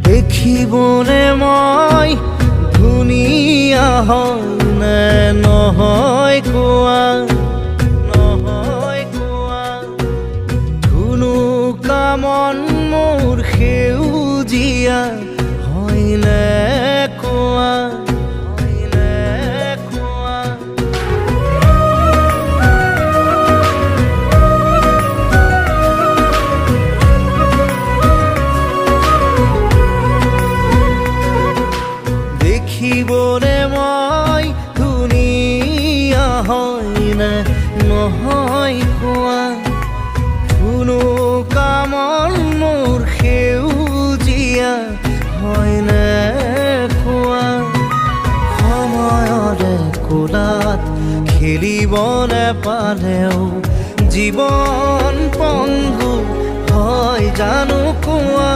দেখিবনে মই ধুনীয়া হয় নে নহয় কোৱা, নহয় কোৱা। ধুনুকা মন মোৰ সেউজীয়া হয় নে কোৱা, হয় নে কোৱা। দেখিবনে মই ধুনীয়া হয় নে নহয় কোৱা, ধুনুকা মন মোৰ সেউজীয়া হয় নে কোৱা। সময়ৰে কোলাত খেলিব নেপালেও জীৱন পংগু হয় জানো কোৱা।